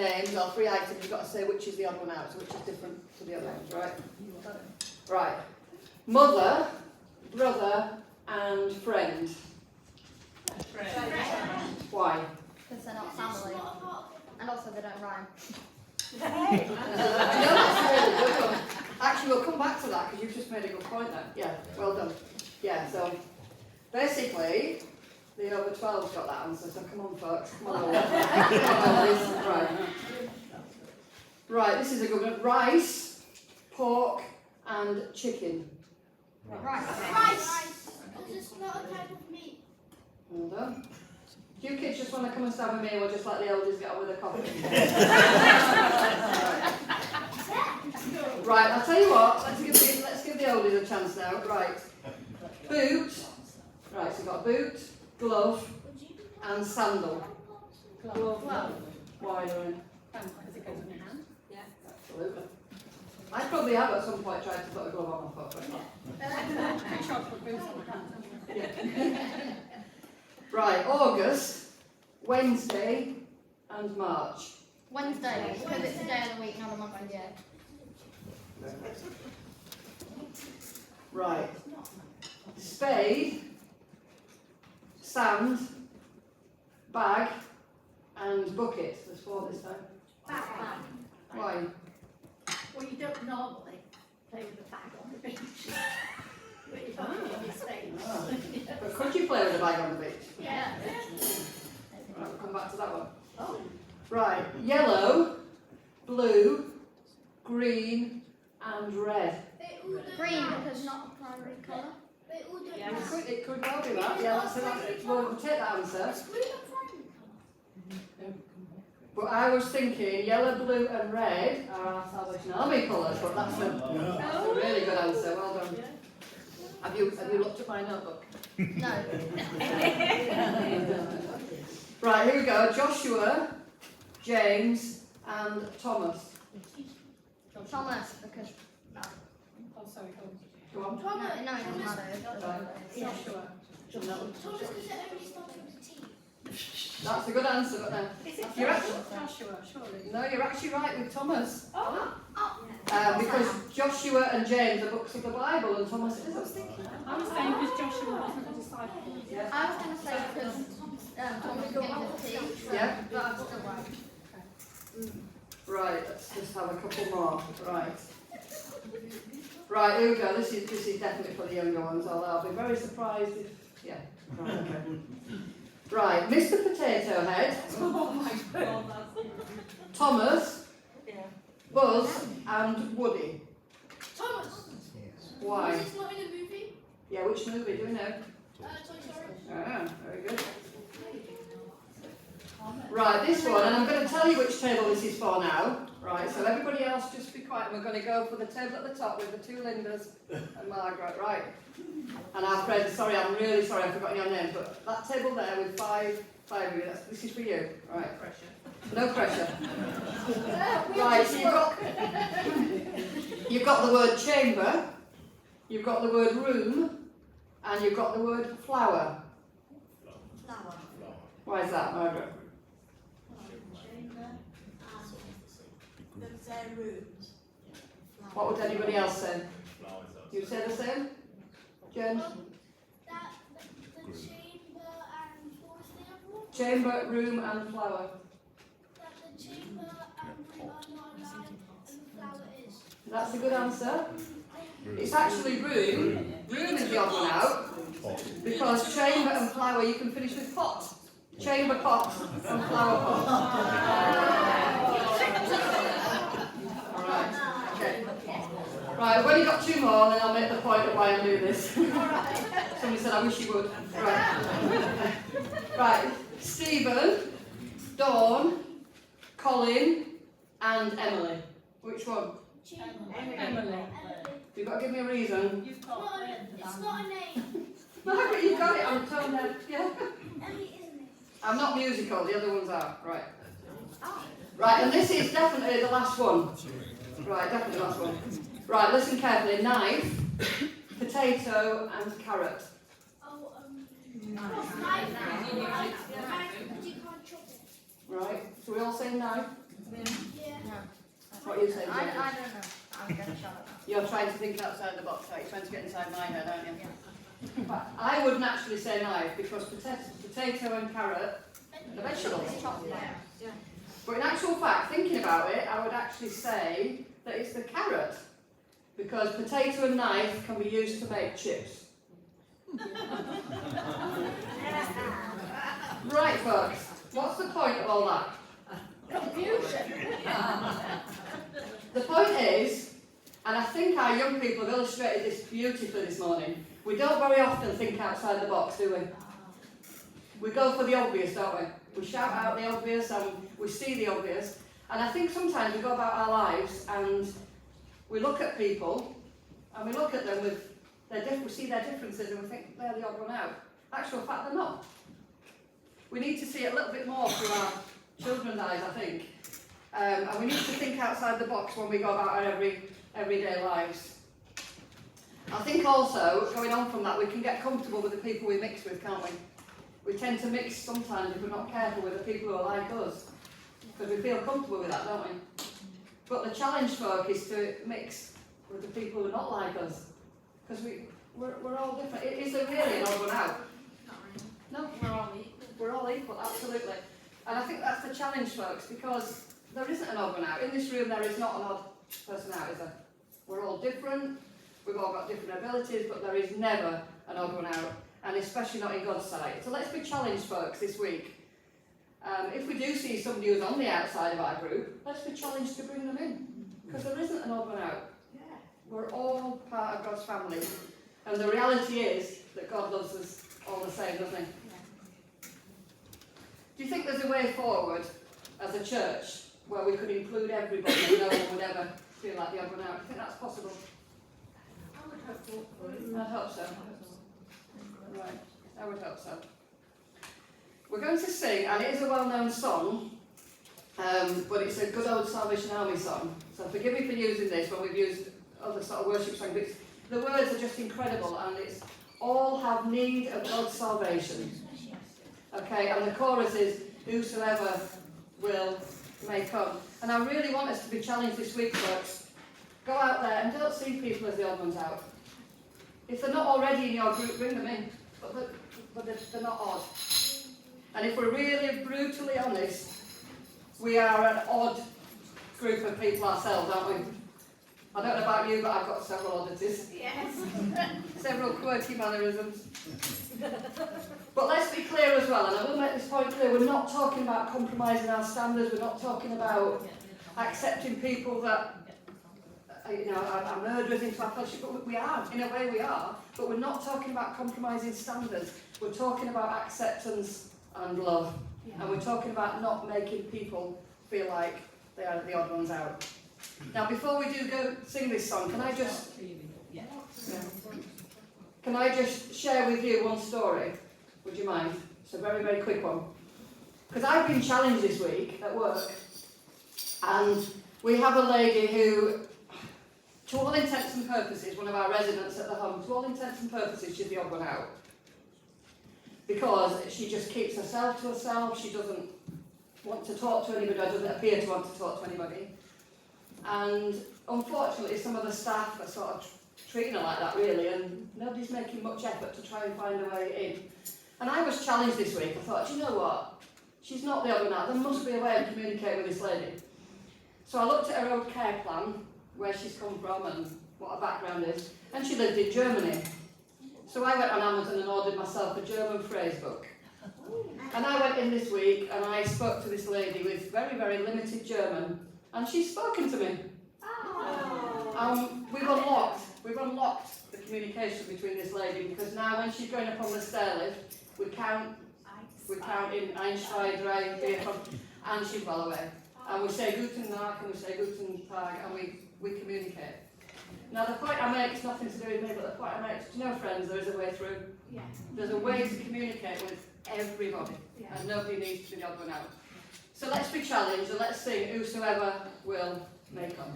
names or 3 items, you've got to say which is the odd one out, so which is different to the other ones, right? Right. Mother, brother, and friend. Why? Because they're not family. And also they don't rhyme. I know that's a really good one. Actually, we'll come back to that because you've just made a good point there. Yeah, well done. Yeah, so basically, the over 12's got that answer, so come on, folks. Come on, right. Right, this is a good one. Rice, pork, and chicken. Rice. Because it's not a type of meat. Well done. Do you kids just want to come and stand with me, or just let the elders get on with the coffee? Right, I'll tell you what. Let's give the elders a chance now. Right. Boot. Right, so you've got boot, glove, and sandal. Glove. Why, Lorraine? Because it goes in your hand. Yeah. Absolutely. I probably have at some point tried to put a glove on my foot, but yeah. Right, August, Wednesday, and March. Wednesday, because it's a day of the week, not a month of the year. Right. Spade, sand, bag, and bucket. There's 4 this time. Bag. Why? Well, you don't normally play with a bag on the beach. But you can't in your space. Ah. But could you play with a bag on the beach? Yeah. Right, we'll come back to that one. Oh. Right. Yellow, blue, green, and red. Green, because not a primary colour. Yeah. It could well be that. Yeah, that's we'll take that answer. But I was thinking yellow, blue, and red are our Salvation Army colours, but that's a really good answer. Well done. Have you looked at my notebook? No. Right, here we go. Joshua, James, and Thomas. Thomas, because... Oh, sorry, Go on. No, it doesn't matter. Joshua. No. Thomas, because it only starts with a T. That's a good answer, but no. Is it You're Joshua, surely? No, you're actually right with Thomas. Oh. Because Joshua and James are books of the Bible, and Thomas isn't. I was saying because Joshua wasn't a disciple. Yeah. I was going to say because Thomas begins with T, so, Yeah. but I'm still right. Right, let's just have a couple more. Right. Right, here we go. This is definitely for the younger ones, although I'll be very surprised if... Yeah. Right, okay. Right, Mr. Potato Head, Oh my God, Thomas, yeah. Buzz, and Woody. Thomas. Why? Is this not in a movie? Yeah, which movie do we know? Toy Story. Ah, very good. Right, this one, and I'm going to tell you which table this is for now. Right, so everybody else just be quiet. We're going to go for the table at the top with the 2 Lindas and Margaret, right? And our friend, sorry, I'm really sorry I've forgotten your name, but that table there with five of you, this is for you. Right. No pressure. Right, so you've got the word chamber, you've got the word room, and you've got the word flower. Flower. Why is that, Margaret? Their rooms. What would anybody else say? You say the same? Jen? That the chamber and what was the other one? Chamber, room, and flower. That the chamber and room are not allowed and the flower is. That's a good answer. It's actually room. Room is the odd one out. Because chamber and flower you can finish with pot. Chamber pot and flower pot. Alright, okay. Right, I've only got 2 more and then I'll make the point of why I'm doing this. Somebody said I wish you would. Right. Right. Stephen, Dawn, Colin, and Emily. Which one? Emily. You've got to give me a reason. It's not a name. Margaret, you got it. I'm tone deaf. Yeah. Emily isn't it? I'm not musical. The other ones are. Right. Right, and this is definitely the last one. Right, definitely the last one. Right, listen carefully. Knife, potato, and carrot. Oh, knife. Knife, because you can't chop it. Right. So we all say knife. What are you saying, I Jackie? don't know. I'm gonna shut up. You're trying to think outside the box, right? You're trying to get inside my head, aren't you? But I would naturally say knife because potato and carrot are vegetables. But in actual fact, thinking about it, I would actually say that it's the carrot because potato and knife can be used to make chips. Right, folks, what's the point of all that? Confusion. The point is, and I think our young people have illustrated this beautifully this morning, we don't very often think outside the box, do we? We go for the obvious, don't we? We shout out the obvious and we see the obvious. And I think sometimes we go about our lives and we look at people and we look at them with we see their differences and we think they're the odd one out. Actual fact, they're not. We need to see it a little bit more through our children's eyes, I think. And we need to think outside the box when we go about our everyday lives. I think also, going on from that, we can get comfortable with the people we mix with, can't we? We tend to mix sometimes, if we're not careful, with the people who are like us. Because we feel comfortable with that, don't we? But the challenge, folk, is to mix with the people who are not like us. Because we're all different. Is there really an odd one out? No, we're all equal, absolutely. And I think that's the challenge, folks, because there isn't an odd one out. In this room, there is not an odd person out, is there? We're all different, we've all got different abilities, but there is never an odd one out, and especially not in God's sight. So let's be challenged, folks, this week. If we do see somebody who's on the outside of our group, let's be challenged to bring them in, because there isn't an odd one out. We're all part of God's family, and the reality is that God loves us all the same, doesn't he? Do you think there's a way forward as a church where we could include everybody and no one would ever feel like the odd one out? Do you think that's possible? I would hope so. I hope so. Right, I would hope so. We're going to sing, and it is a well-known song, but it's a good old Salvation Army song. So forgive me for using this when we've used other sort of worship songs. But the words are just incredible, and it's all have need of God's salvation. Okay, and the chorus is, whosoever will may come. And I really want us to be challenged this week, folks. Go out there and don't see people as the odd ones out. If they're not already in your group, bring them in. But they're not odd. And if we're really brutally honest, we are an odd group of people ourselves, aren't we? I don't know about you, but I've got several oddities. Yes. Several quirky mannerisms. But let's be clear as well, and I will make this point clear, we're not talking about compromising our standards, we're not talking about accepting people that are murderers into our fellowship, but we are, in a way we are, but we're not talking about compromising standards, we're talking about acceptance and love, and we're talking about not making people feel like they are the odd ones out. Now before we do go sing this song, can I just share with you one story? Would you mind? It's a very, very quick one. Because I've been challenged this week at work, and we have a lady who, to all intents and purposes, one of our residents at the home, to all intents and purposes, she's the odd one out. Because she just keeps herself to herself, she doesn't want to talk to anybody, or doesn't appear to want to talk to anybody. And unfortunately, some of the staff are sort of treating her like that, really, and nobody's making much effort to try and find a way in. And I was challenged this week. I thought, do you know what? She's not the odd one out. There must be a way of communicating with this lady. So I looked at her old care plan, where she's come from and what her background is, and she lived in Germany. So I went on Amazon and ordered myself a German phrase book. And I went in this week and I spoke to this lady with very, very limited German, and she's spoken to me. We've unlocked the communication between this lady, because now when she's going up on the stair lift, we count in Ein, zwei, drei, vier, and she's well away. And we say Guten Tag and we say Guten Tag, and we communicate. Now the point I make is nothing to do with me, but the point I make is, do you know, friends, there is a way through. Yeah. There's a way to communicate with everybody, and nobody needs to be the odd one out. So let's be challenged, and let's sing Whosoever Will May Come.